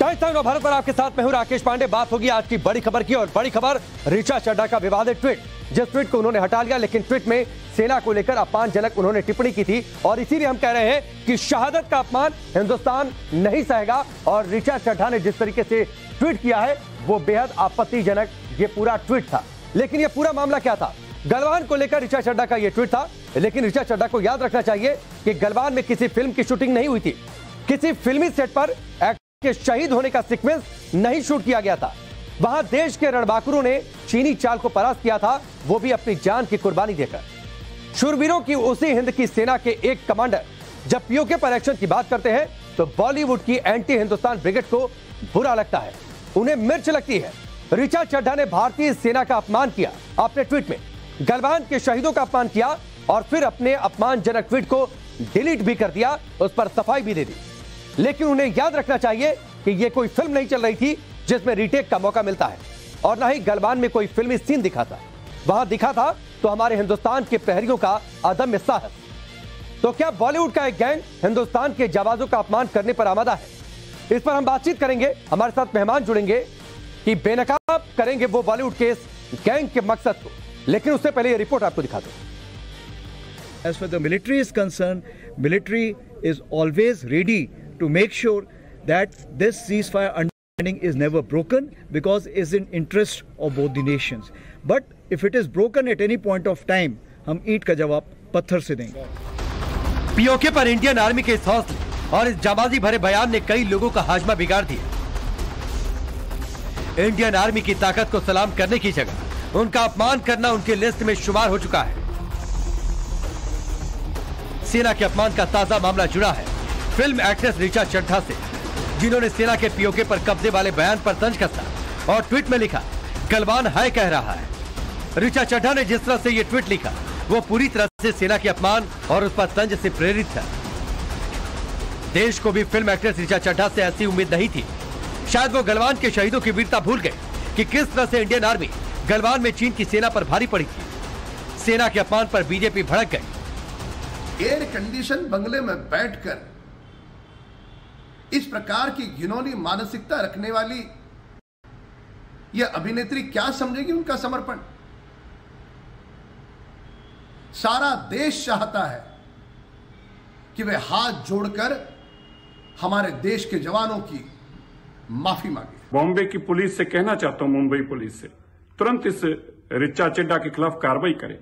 Times time Bharat पर आपके साथ मैं हूं राकेश पांडे। बात होगी आज की बड़ी खबर की, और बड़ी खबर ऋचा चड्ढा का विवादित ट्वीट, जिस ट्वीट को उन्होंने हटा लिया, लेकिन ट्वीट में सेना को लेकर अपमानजनक उन्होंने टिप्पणी की थी, और इसीलिए हम कह रहे हैं कि शहादत का अपमान हिंदुस्तान नहीं सहेगा। और ऋचा चड्ढा ने जिस तरीके से ट्वीट किया है वो बेहद आपत्तिजनक ये पूरा ट्वीट था। लेकिन ये पूरा मामला क्या था? गलवान को लेकर ऋचा चड्ढा का ये ट्वीट था, लेकिन ऋचा चड्ढा को याद रखना चाहिए कि गलवान में किसी फिल्म की शूटिंग नहीं हुई थी, किसी फिल्मी सेट पर के शहीद होने का सीक्वेंस नहीं शूट किया गया था। वहां देश के रणबांकुरों ने चीनी चाल को परास्त किया था, वो भी अपनी जान की कुर्बानी देकर। शूरवीरों की उसी हिंद की सेना के एक कमांडर जब पीओके पर एक्शन की बात करते हैं तो बॉलीवुड की एंटी हिंदुस्तान ब्रिगेड को बुरा लगता है, उन्हें मिर्च लगती है। ऋचा चड्ढा ने भारतीय सेना का अपमान किया अपने ट्वीट में, गलवान के शहीदों का अपमान किया और फिर अपने अपमानजनक ट्वीट को डिलीट भी कर दिया, उस पर सफाई भी दे दी। लेकिन उन्हें याद रखना चाहिए कि यह कोई फिल्म नहीं चल रही थी जिसमें रीटेक का मौका मिलता है, और ना ही गलवान में कोई फिल्मी सीन दिखा था। वहां दिखा था तो हमारे हिंदुस्तान के प्रहरियों का अदम्य साहस। तो क्या बॉलीवुड का एक गैंग हिंदुस्तान के जाबाजों का अपमान करने पर आमादा है? इस पर हम बातचीत करेंगे। हमारे साथ मेहमान जुड़ेंगे कि बेनकाब करेंगे वो बॉलीवुड के इस गैंग के मकसद को। लेकिन उससे पहले यह रिपोर्ट आपको दिखा दो। As far as the military is concerned, military is always ready to make sure that this ceasefire understanding is never broken, because it is in interest of both the nations. But if it is broken at any point of time, हम ईंट का जवाब पत्थर से देंगे। PoK पर Indian army के इस हौसले और इस जाबाजी भरे बयान ने कई लोगों का हाजमा बिगाड़ दिया। इंडियन आर्मी की ताकत को सलाम करने की जगह उनका अपमान करना उनके लिस्ट में शुमार हो चुका है। सेना के अपमान का ताजा मामला जुड़ा है फिल्म एक्ट्रेस ऋचा चड्ढा से, जिन्होंने सेना के पीओके पर कब्जे वाले बयान पर तंज कसा और ट्वीट में लिखा, गलवान हाय कह रहा है। ऋचा चड्ढा ने जिस तरह से यह ट्वीट लिखा वो पूरी तरह से सेना के अपमान और उस पर तंज से प्रेरित था। देश को भी फिल्म एक्ट्रेस ऋचा चड्ढा से ऐसी उम्मीद नहीं थी। शायद वो गलवान के शहीदों की वीरता भूल गए कि किस तरह से इंडियन आर्मी गलवान में चीन की सेना पर भारी पड़ी थी। सेना के अपमान पर बीजेपी भड़क गई। एयर कंडीशन बंगले में बैठकर इस प्रकार की घिनौनी मानसिकता रखने वाली यह अभिनेत्री क्या समझेगी उनका समर्पण? सारा देश चाहता है कि वे हाथ जोड़कर हमारे देश के जवानों की माफी मांगे। बॉम्बे की पुलिस से कहना चाहता हूं, मुंबई पुलिस से तुरंत इस ऋचा चड्ढा के खिलाफ कार्रवाई करें,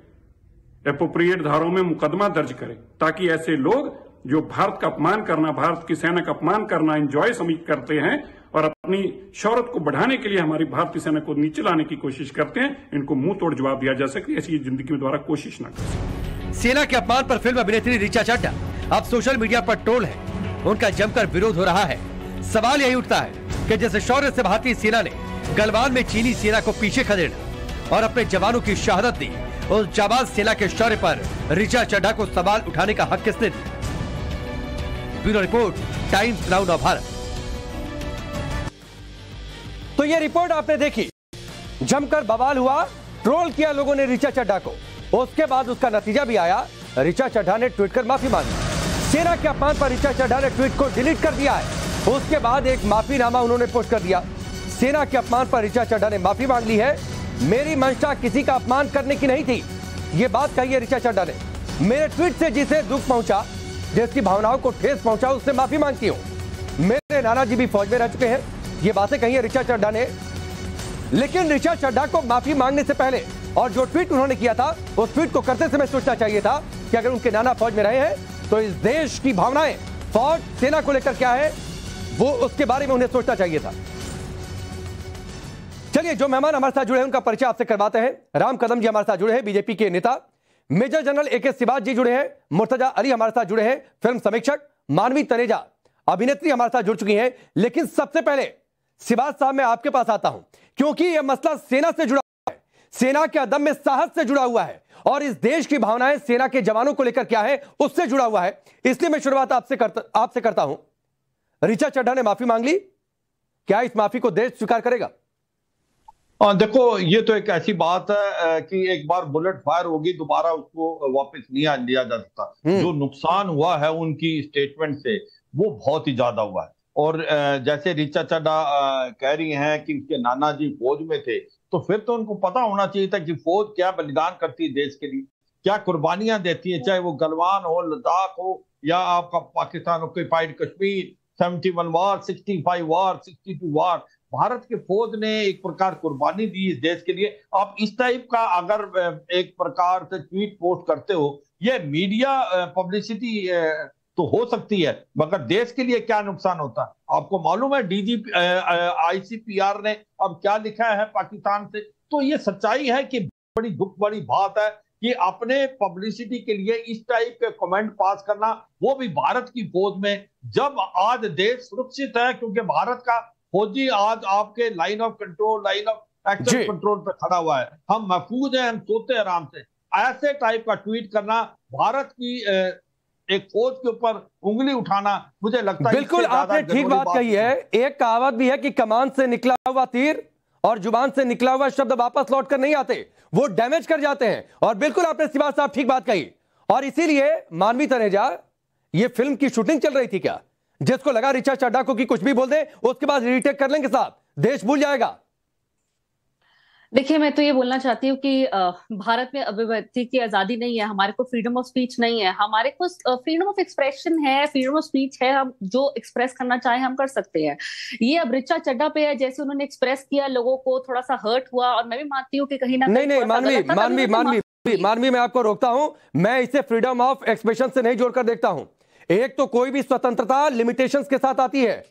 एप्रोप्रिएट धाराओं में मुकदमा दर्ज करें, ताकि ऐसे लोग जो भारत का अपमान करना, भारत की सेना का अपमान करना एंजॉय करते हैं और अपनी शौहरत को बढ़ाने के लिए हमारी भारतीय सेना को नीचे लाने की कोशिश करते हैं, इनको मुंह तोड़ जवाब दिया जा सके, ऐसी जिंदगी में दोबारा कोशिश न करें। सेना के अपमान पर फिल्म अभिनेत्री ऋचा चड्ढा अब सोशल मीडिया पर ट्रोल है, उनका जमकर विरोध हो रहा है। सवाल यही उठता है कि जैसे शौर्य से भारतीय सेना ने गलवान में चीनी सेना को पीछे खदेड़ा और अपने जवानों की शहादत दी, उस जाबाज सेना के शौर्य पर ऋचा चड्ढा को सवाल उठाने का हक किसने दिया? Bureau report, times now Bharat. तो ये रिपोर्ट आपने देखी, जमकर बवाल हुआ, ट्रोल किया लोगों ने ऋचा चड्ढा को। उसके बाद उसका नतीजा भी आया, ऋचा चड्ढा ने ट्वीट कर माफी मांगी। सेना के अपमान पर ऋचा चड्ढा ने ट्वीट को डिलीट कर दिया है। उसके बाद एक माफीनामा उन्होंने पोस्ट कर दिया। सेना के अपमान पर ऋचा चड्ढा ने माफी मांग ली है। मेरी मंशा किसी का अपमान करने की नहीं थी, ये बात कही है ऋचा चड्ढा ने। मेरे ट्वीट से जिसे दुख पहुंचा, जिसकी भावनाओं को ठेस पहुंचा, उससे माफी मांगती हूं। मेरे नाना जी भी फौज में रह चुके हैं, ये बातें कही है ऋचा चड्ढा ने। लेकिन ऋचा चड्ढा को माफी मांगने से पहले और जो ट्वीट उन्होंने किया था, उस ट्वीट को करते समय सोचना चाहिए था कि अगर उनके नाना फौज में रहे हैं तो इस देश की भावनाएं फौज सेना को लेकर क्या है, वो उसके बारे में उन्हें सोचना चाहिए था। चलिए, जो मेहमान हमारे साथ जुड़े हैं उनका परिचय आपसे करवाते हैं। राम कदम जी हमारे साथ जुड़े हैं, बीजेपी के नेता। मेजर जनरल ए के सिवाज जी जुड़े हैं। मुर्तजा अली हमारे साथ जुड़े हैं, फिल्म समीक्षक। मानवी तनेजा अभिनेत्री हमारे साथ जुड़ चुकी हैं। लेकिन सबसे पहले सिवाज साहब, मैं आपके पास आता हूं क्योंकि यह मसला सेना से जुड़ा हुआ है, सेना के अदम्य साहस से जुड़ा हुआ है, और इस देश की भावनाएं सेना के जवानों को लेकर क्या है, उससे जुड़ा हुआ है। इसलिए मैं शुरुआत आपसे करता हूं। ऋचा चड्ढा ने माफी मांग ली, क्या इस माफी को देश स्वीकार करेगा? देखो, ये तो एक ऐसी बात है कि एक बार बुलेट फायर होगी, दोबारा उसको वापस नहीं लिया जा सकता। जो नुकसान हुआ है उनकी स्टेटमेंट से, वो बहुत ही ज्यादा हुआ है। और जैसे ऋचा चड्ढा कह रही हैं कि उसके नाना जी फौज में थे, तो फिर तो उनको पता होना चाहिए था कि फौज क्या बलिदान करती है देश के लिए, क्या कुर्बानियां देती है, चाहे वो गलवान हो, लद्दाख हो, या आपका पाकिस्तान ऑक्यूपाइड कश्मीर, 71 वार, 65 वार, 62 वार। भारत के फौज ने एक प्रकार कुर्बानी दी इस देश के लिए। आप इस टाइप का अगर एक प्रकार से ट्वीट पोस्ट करते हो, ये मीडिया पब्लिसिटी तो हो सकती है, मगर देश के लिए क्या नुकसान होता है? आपको मालूम है डीजीपी ICPR ने अब क्या लिखा है पाकिस्तान से? तो ये सच्चाई है कि बड़ी दुख बड़ी बात है कि अपने पब्लिसिटी के लिए इस टाइप के कमेंट पास करना, वो भी भारत की फौज में, जब आज देश सुरक्षित है क्योंकि भारत का फौजी आज आपके line of control, line of action control पे खड़ा हुआ है, हम महफूज हैं, हम सोते आराम से। ऐसे टाइप का ट्वीट करना, भारत की एक फौज के ऊपर उंगली उठाना, मुझे लगता है बिल्कुल आपने ठीक बात कही है। एक कहावत भी है कि कमान से निकला हुआ तीर और जुबान से निकला हुआ शब्द वापस लौट कर नहीं आते, वो डैमेज कर जाते हैं। और बिल्कुल आपने श्रीवास साहब ठीक बात कही। और इसीलिए मानवी तनेजा, ये फिल्म की शूटिंग चल रही थी क्या? जिसको लगा ऋचा चड्ढा को कि कुछ भी बोल दे उसके बाद रीटेक कर लेंगे साहब, देश भूल जाएगा। देखिए, मैं तो ये बोलना चाहती हूँ कि भारत में अभिव्यक्ति की आजादी नहीं है, हमारे को फ्रीडम ऑफ स्पीच नहीं है, हमारे को फ्रीडम ऑफ एक्सप्रेशन है, फ्रीडम ऑफ स्पीच है, हम जो एक्सप्रेस करना चाहे हम कर सकते हैं। ये अब ऋचा चड्ढा पे है, जैसे उन्होंने एक्सप्रेस किया, लोगों को थोड़ा सा हर्ट हुआ, और मैं भी मानती हूँ कि कहीं ना कहीं मानवी मैं आपको रोकता हूं। मैं इसे फ्रीडम ऑफ एक्सप्रेशन से नहीं जोड़कर देखता हूं। एक तो कोई भी स्वतंत्रता लिमिटेशंस के साथ आती है,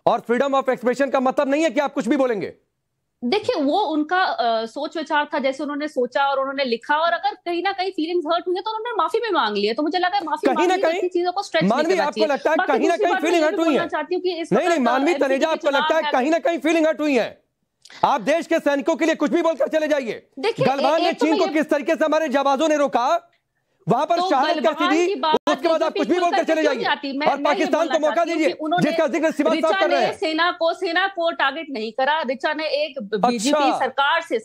और फ्रीडम ऑफ एक्सप्रेशन का मतलब नहीं है कि आप कुछ भी बोलेंगे। देखिए, वो उनका सोच विचार था, जैसे उन्होंने सोचा और उन्होंने लिखा, और अगर कहीं ना कहीं फीलिंग्स हर्ट हुई है तो उन्होंने माफी भी मांग ली है। तो मुझे लगा है माफी कहीं ना कहीं चीजों को स्ट्रेच मानवी आपको लगता है कहीं ना कहीं फीलिंग हर्ट हुई है? नहीं मानवी तनेजा, आपको लगता है कहीं ना कहीं फीलिंग हर्ट हुई है? आप देश के सैनिकों के लिए कुछ भी बोलकर चले जाइए। गलवान ने चीन को किस तरीके से हमारे जवानों ने रोका, वहां पर शहादत कैसी दी, उसके बाद आप कुछ भी बोलकर चले जाइए और पाकिस्तान को मौका दीजिए, जिसका जिक्र श्रीवास साहब कर रहे हैं। सेना को टारगेट नहीं करा, ऋचा ने एक बीजेपी सरकार से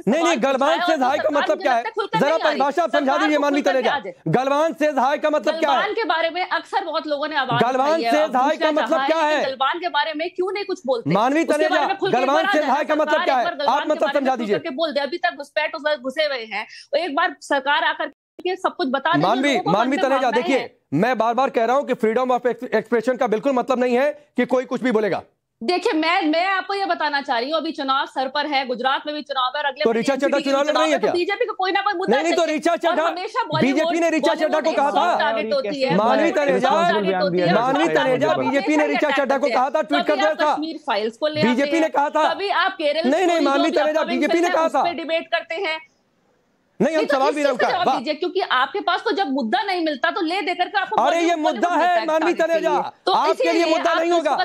नहीं, गलवान से हाय का मतलब क्या है? जरा परिभाषा आप समझा दीजिए मानवी तनेजा, गलवान से हाय का मतलब क्या है? गलवान के बारे में अक्सर बहुत लोगों ने आवाज गलवान से हाय का मतलब क्या है? गलवान के बारे में क्यों नहीं कुछ बोलते? मानवी तनेजा, गलवान से हाय का मतलब क्या है? आप मतलब समझा दीजिए। बोल दे, अभी तक घुसपैठ घुसे हुए हैं, एक बार सरकार आकर सब कुछ बता दें। मानवी तनेजा, देखिए मैं बार बार कह रहा हूं कि फ्रीडम ऑफ एक्सप्रेशन का बिल्कुल मतलब नहीं है कि कोई कुछ भी बोलेगा। देखिए, मैं आपको ये बताना चाह रही हूँ, अभी चुनाव सर पर है, गुजरात में भी चुनाव है, अगले तो ऋचा चड्ढा चुनाव लड़ रही है क्या? बीजेपी को कोई ना कोई मुद्दा नहीं, तो ऋचा चड्ढा, बीजेपी ने ऋचा चड्ढा को कहा था, मानवी तनेजा बीजेपी ने ऋचा चड्ढा को कहा था, ट्वीट कर दिया था, कश्मीर फाइल्स को ले बीजेपी ने कहा था। अभी आप केरल, नहीं मानवी तनेजा, बीजेपी ने कहा था, डिबेट करते हैं। नहीं, हम सवाल भी जवाब दीजिए, क्योंकि आपके पास तो जब मुद्दा नहीं मिलता तो ले देकर के आपको, अरे ये मुद्दा है मानवी तनेजा, आपके लिए मुद्दा नहीं होगा।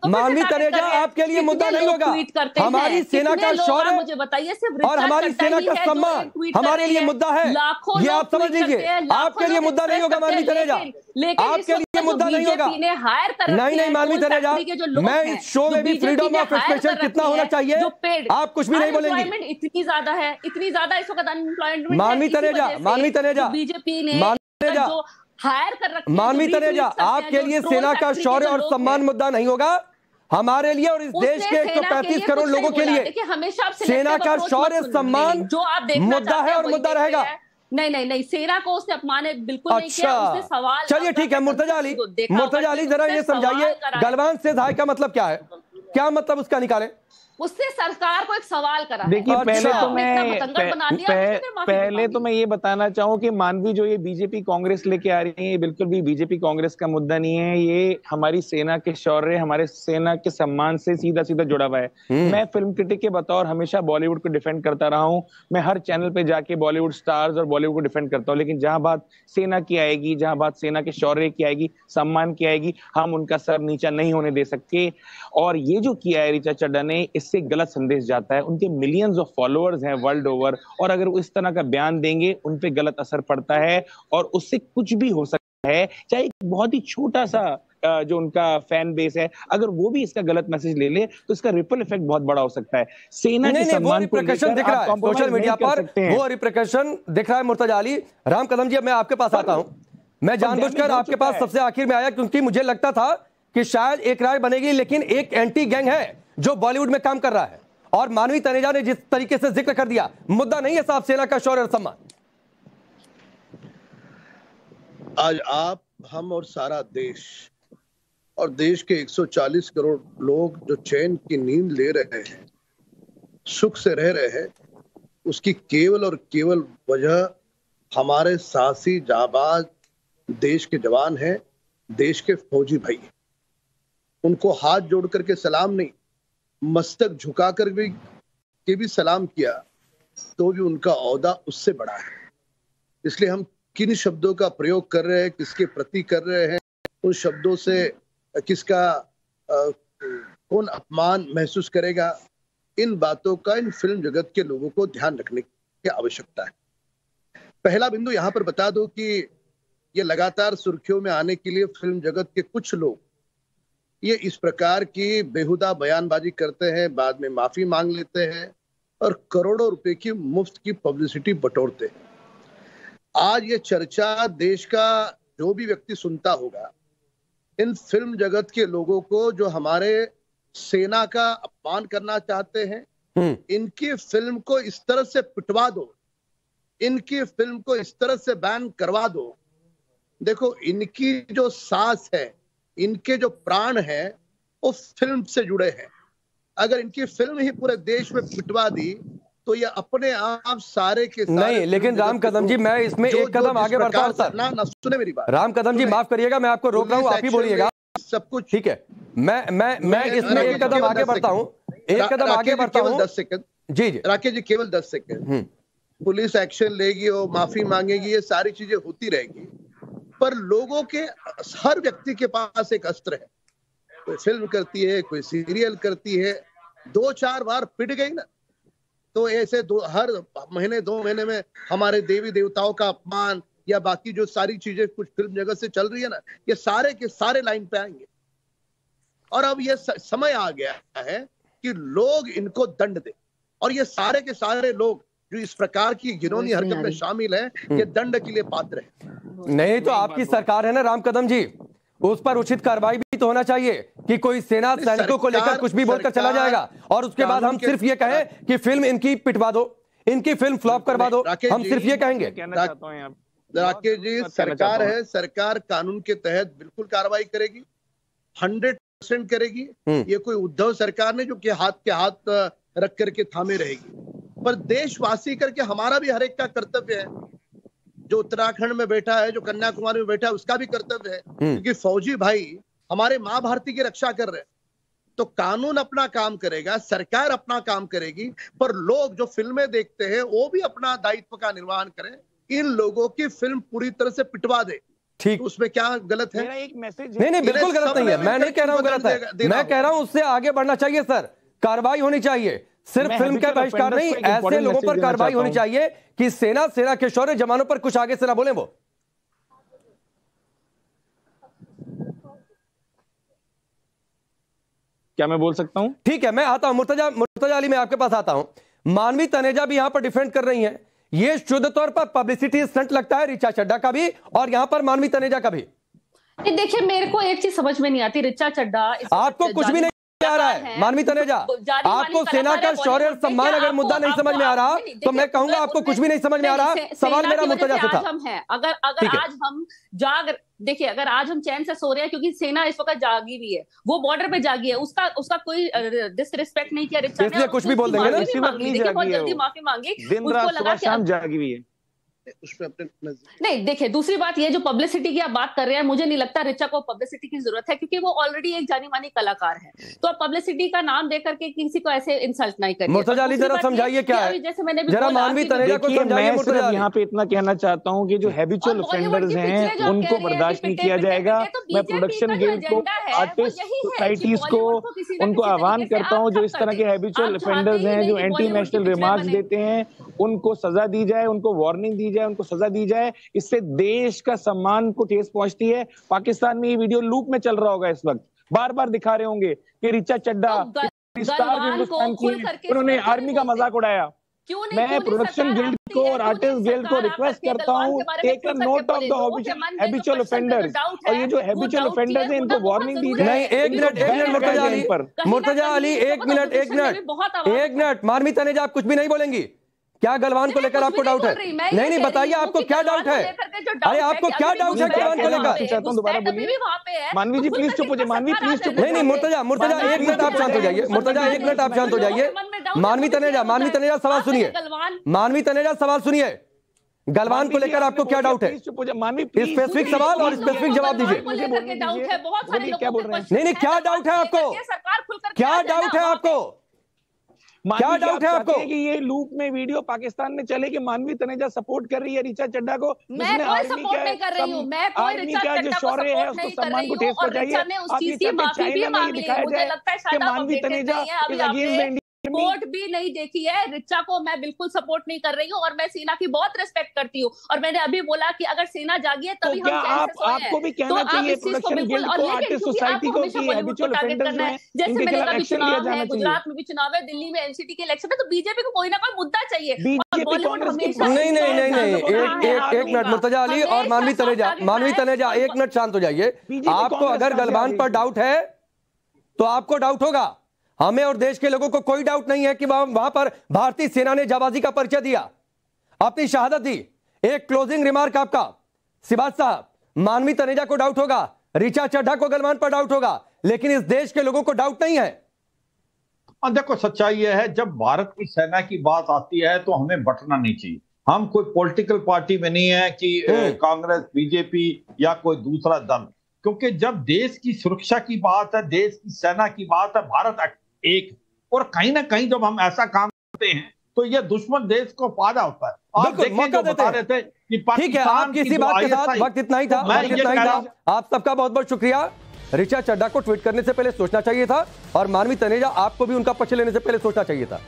मानवी तनेजा, आपके लिए मुद्दा नहीं होगा। हमारी सेना का शौर्य, मुझे बताइए, सिर्फ और हमारी सेना का सम्मान हमारे लिए मुद्दा है, ये आप समझ लीजिए। आपके लिए मुद्दा नहीं होगा मानवी तनेजा, आपके लिए मुद्दा नहीं होगा। नहीं मानवी तनेजा, मैं इस शो में भी फ्रीडम ऑफ एक्सप्रेशन कितना होना चाहिए, आप कुछ भी नहीं बोलेंगे। इतनी ज्यादा है, इतनी ज्यादा इस वक्त अनएम्प्लॉयमेंट मानवी तनेजा बीजेपी ने जो हायर कर रखा है, मानवी तनेजा, आपके लिए सेना का शौर्य और सम्मान मुद्दा नहीं होगा, हमारे लिए और इस देश के 135 करोड़ लोगों के लिए सेना का शौर्य सम्मान जो आप मुद्दा है और मुद्दा रहेगा। नहीं, सेना को उसने अपमाने बिल्कुल नहीं किया, उसने सवाल। चलिए ठीक है, मुर्तजा अली जरा ये समझाइए, गलवान से हाय का मतलब क्या है? क्या मतलब उसका निकालें? उससे सरकार को एक सवाल करा। देखिए, पहले तो मैं ये बताना चाहूँ कि मानवी जो ये बीजेपी कांग्रेस लेके आ रही है, ये बिल्कुल भी बीजेपी कांग्रेस का मुद्दा नहीं है, ये हमारी सेना के शौर्य, हमारे सेना के सम्मान से सीधा सीधा जुड़ा हुआ है। मैं फिल्म क्रिटिक के बतौर हमेशा बॉलीवुड को डिफेंड करता रहा हूँ, मैं हर चैनल पे जाके बॉलीवुड स्टार्स और बॉलीवुड को डिफेंड करता हूँ, लेकिन जहां बात सेना की आएगी, जहां बात सेना के शौर्य की आएगी, सम्मान की आएगी, हम उनका सर नीचा नहीं होने दे सकते। और ये जो किया है ऋचा चड्ढा ने, इससे गलत संदेश जाता है, उनके मिलियंस ऑफ फॉलोअर्स हैं वर्ल्ड ओवर, और अगर वो इस तरह का बयान देंगे उन पे गलत असर पड़ता है, और उससे कुछ भी हो सकता है, चाहे बहुत ही छोटा सा जो उनका फैन बेस है, अगर वो भी इसका गलत मैसेज ले ले तो इसका रिपल इफेक्ट बहुत बड़ा हो सकता है। सेना के सम्मान को लेकर दिख रहा है सोशल मीडिया पर, वो रिप्रिकॉशन दिख रहा है। मुर्तजा अली, राम कदम जी, अब मैं आपके पास आता हूं। मैं जानबूझकर आपके पास सबसे आखिर में आया क्योंकि मुझे लगता था कि शायद एक राय बनेगी, लेकिन एक एंटी गैंग है जो बॉलीवुड में काम कर रहा है। और मानवी तनेजा ने जिस तरीके से जिक्र कर दिया, मुद्दा नहीं है साहब सेना का शौर्य और सम्मान। आज आप, हम और सारा देश और देश के 140 करोड़ लोग जो चैन की नींद ले रहे हैं, सुख से रह रहे हैं, उसकी केवल और केवल वजह हमारे साहसी जाबाज देश के जवान हैं, देश के फौजी भाई। उनको हाथ जोड़ करके सलाम नहीं, मस्तक झुका कर भी सलाम किया तो भी उनका औहदा उससे बड़ा है। इसलिए हम किन शब्दों का प्रयोग कर रहे हैं, किसके प्रति कर रहे हैं, उन शब्दों से किसका कौन अपमान महसूस करेगा, इन बातों का इन फिल्म जगत के लोगों को ध्यान रखने की आवश्यकता है। पहला बिंदु यहां पर बता दो कि ये लगातार सुर्खियों में आने के लिए फिल्म जगत के कुछ लोग ये इस प्रकार की बेहुदा बयानबाजी करते हैं, बाद में माफी मांग लेते हैं और करोड़ों रुपए की मुफ्त की पब्लिसिटी बटोरते हैं। आज ये चर्चा देश का जो भी व्यक्ति सुनता होगा, इन फिल्म जगत के लोगों को जो हमारे सेना का अपमान करना चाहते हैं, इनकी फिल्म को इस तरह से पिटवा दो, इनकी फिल्म को इस तरह से बैन करवा दो। देखो, इनकी जो सांस है, इनके जो प्राण है, वो फिल्म से जुड़े हैं। अगर इनकी फिल्म ही पूरे देश में पिटवा दी तो ये अपने आप सारे के सारे नहीं। लेकिन राम कदम जी, मैं इसमें एक कदम आगे बढ़ता हूं सर। ना सुने मेरी बात। राम कदम जी माफ करिएगा, मैं आपको रोक रहा हूं, आप ही बोलिएगा। सब कुछ ठीक है, मैं इसमें एक कदम आगे बढ़ता हूं, एक कदम आगे बढ़ता हूं। 10 सेकंड जी जी राकेश जी, केवल 10 सेकंड। पुलिस एक्शन लेगी और माफी मांगेगी, ये सारी चीजें होती रहेगी, पर लोगों के हर व्यक्ति के पास एक अस्त्र है। कोई फिल्म करती है, कोई सीरियल करती है, 2-4 बार पिट गई ना, तो ऐसे हर महीने 2 महीने में हमारे देवी देवताओं का अपमान या बाकी जो सारी चीजें कुछ फिल्म जगत से चल रही है ना, ये सारे के सारे लाइन पे आएंगे। और अब ये समय आ गया है कि लोग इनको दंड दे, और ये सारे के सारे लोग जो इस प्रकार की घिनौनी हरकत में शामिल है, ये दंड के लिए पात्र है। नहीं तो आपकी सरकार है ना राम कदम जी, उस पर उचित कार्रवाई भी तो होना चाहिए कि कोई सेना सैनिकों को लेकर कुछ भी बोलकर चला जाएगा और उसके बाद हम सिर्फ ये कहें कि फिल्म इनकी पिटवा दो, इनकी फिल्म फ्लॉप करवा दो, हम सिर्फ ये कहेंगे। राकेश जी, सरकार है, सरकार कानून के तहत बिल्कुल कार्रवाई करेगी, 100% करेगी। ये कोई उद्धव सरकार नहीं जो कि हाथ के हाथ रख करके थामे रहेगी, पर देशवासी करके हमारा भी हर एक का कर्तव्य है। जो उत्तराखंड में बैठा है, जो कन्याकुमारी में बैठा है, उसका भी कर्तव्य है, क्योंकि फौजी भाई हमारे माँ भारती की रक्षा कर रहे हैं। तो कानून अपना काम करेगा, सरकार अपना काम करेगी, पर लोग जो फिल्में देखते हैं वो भी अपना दायित्व का निर्वहन करें। इन लोगों की फिल्म पूरी तरह से पिटवा दे, ठीक, तो उसमें क्या गलत है? एक मैसेज नहीं बिल्कुल गलत नहीं है, मैं नहीं कह रहा हूँ गलत है, मैं कह रहा हूँ उससे आगे बढ़ना चाहिए सर, कार्रवाई होनी चाहिए। सिर्फ फिल्म का बहिष्कार नहीं, ऐसे लोगों पर कार्रवाई होनी चाहिए कि सेना के शौर्य जवानों पर कुछ आगे से ना बोले वो। क्या मैं बोल सकता हूं? ठीक है, मैं आता हूं मुर्तजा अली, मैं आपके पास आता हूं। मानवी तनेजा भी यहां पर डिफेंड कर रही हैं, ये शुद्ध तौर पर पब्लिसिटी स्टंट लगता है ऋचा चड्ढा का भी और यहां पर मानवी तनेजा का भी। देखिए, मेरे को एक चीज समझ में नहीं आती, ऋचा चड्ढा आपको कुछ भी नहीं आ रहा है, मानवी तनेजा आपको सेना का शौर्य और सम्मान अगर मुद्दा नहीं समझ में आ रहा तो मैं कहूंगा आपको कुछ भी नहीं समझ में आ रहा। सवाल मेरा मुर्तजा से था। अगर आज हम देखिए, अगर आज हम चैन से सो रहे हैं क्योंकि सेना इस वक्त जागी हुई है, वो बॉर्डर पे जागी है, उसका कोई डिसरिस्पेक्ट नहीं किया ऋचा ने, इसलिए कुछ भी बोल देंगे ना, देखिए बहुत जल्दी माफी मांगी, उसको लगा कि जागी हुई है। उसमें अपने नहीं, देखिए दूसरी बात, ये जो पब्लिसिटी की आप बात कर रहे हैं, मुझे नहीं लगता ऋचा को पब्लिसिटी की जरूरत है, क्योंकि वो ऑलरेडी एक जानी मानी कलाकार है। तो आप पब्लिसिटी का नाम दे करके किसी को ऐसे इंसल्ट नहीं करिए। मुर्तजा अली जरा समझाइए क्या है, जैसे मैंने भी जरा मानवी तनेजा को समझाइए। मुर्तजा यहाँ पे इतना कहना चाहता हूँ कि जो हैबिचुअल ऑफेंडर्स हैं उनको बर्दाश्त नहीं किया जाएगा। मैं प्रोडक्शन गिल्ड को, आर्टिस्ट सोसाइटीज को, उनको आह्वान करता हूँ जो इस तरह के हैबिचुअल ऑफेंडर्स हैं, जो एंटी नेशनल रिमार्क्स देते हैं, उनको सजा दी जाए, उनको वार्निंग दी जाए, उनको सजा दी जाए। इससे देश का सम्मान को ठेस पहुंचती है। पाकिस्तान में ये वीडियो लूप में चल रहा होगा इस वक्त, बार बार दिखा रहे होंगे कि ऋचा चड्ढा स्टार हिंदुस्तान की, उन्होंने आर्मी का मजाक उड़ाया। मैं प्रोडक्शन गिल्ड को और आर्टिस्ट गिल्ड को रिक्वेस्ट करता हूँ, take a note of the habitual offenders, और ये जो हैबिचुअल ऑफेंडर्स हैं इनको वार्निंग दी जाए। नहीं, एक मिनट मुर्तजा अली, एक मिनट मानवी तनेजा, आप कुछ भी नहीं बोलेंगी क्या? गलवान को लेकर आपको डाउट है? नहीं, बताइए आपको क्या डाउट है? अरे आपको क्या डाउट है गलवान को लेकर? दोबारा बोलिए मानवी जी, प्लीज चुप हो जाइए। मानवी प्लीज चुप। नहीं, मुर्तजा 1 मिनट आप शांत हो जाइए। मुर्तजा 1 मिनट आप शांत हो जाइए। मानवी तनेजा सवाल सुनिए। मानवी तनेजा सवाल सुनिए। गलवान को लेकर आपको क्या डाउट है? स्पेसिफिक सवाल और स्पेसिफिक जवाब दीजिए। क्या बोल रहे हैं? नहीं, क्या डाउट है आपको? क्या डाउट है आपको? क्या डाउट है आपको कि ये लूप में वीडियो पाकिस्तान में चले कि मानवी तनेजा सपोर्ट कर रही है ऋचा चड्ढा को? मैं कोई सपोर्ट नहीं कर रही हूँ। मैं कोई ऋचा चड्ढा को सपोर्ट नहीं कर रही हूँ और ऋचा ने उस चीज की माफी भी मांग ली। मुझे लगता है शायद आप मानवी तनेजा रिपोर्ट भी नहीं देखी है। ऋचा को मैं बिल्कुल सपोर्ट नहीं कर रही हूँ और मैं सेना की बहुत रिस्पेक्ट करती हूँ और मैंने अभी बोला कि अगर सेना जागी है तभी हम आपको भी कहना चाहिए प्रोडक्शन गिल्ड को, आर्टिस्ट सोसाइटी को कि हैबिचुअल ऑफेंडर्स हैं, जैसे मैंने कहा चुनाव है, गुजरात में भी चुनाव है, दिल्ली में एनसीटी के इलेक्शन है, तो बीजेपी को कोई ना कोई मुद्दा चाहिए। नहीं, एक मिनट मुर्तजा अली और मानवी तनेजा 1 मिनट शांत हो जाइए। आपको अगर गलवान पर डाउट है तो आपको डाउट होगा, हमें और देश के लोगों को कोई डाउट नहीं है कि वहां पर भारतीय सेना ने जाबाजी का परिचय दिया, अपनी शहादत दी। एक क्लोजिंग रिमार्क आपका सिबाज साहब। मानवी तनेजा को डाउट होगा, ऋचा चड्ढा को गलवान पर डाउट होगा, लेकिन इस देश के लोगों को डाउट नहीं है। देखो, सच्चाई यह है, जब भारत की सेना की बात आती है तो हमें बटना नहीं चाहिए। हम कोई पॉलिटिकल पार्टी में नहीं है कि कांग्रेस, बीजेपी या कोई दूसरा दल, क्योंकि जब देश की सुरक्षा की बात है, देश की सेना की बात है, भारत एक, और कहीं ना कहीं जब हम ऐसा काम करते हैं तो ये दुश्मन देश को फायदा होता है। आप देखिए, जो बता रहे थे कि ठीक है, आपकी इसी बात के साथ वक्त इतना ही था। आप सबका बहुत बहुत शुक्रिया। ऋचा चड्ढा को ट्वीट करने से पहले सोचना चाहिए था और मानवी तनेजा आपको भी उनका पक्ष लेने से पहले सोचना चाहिए था।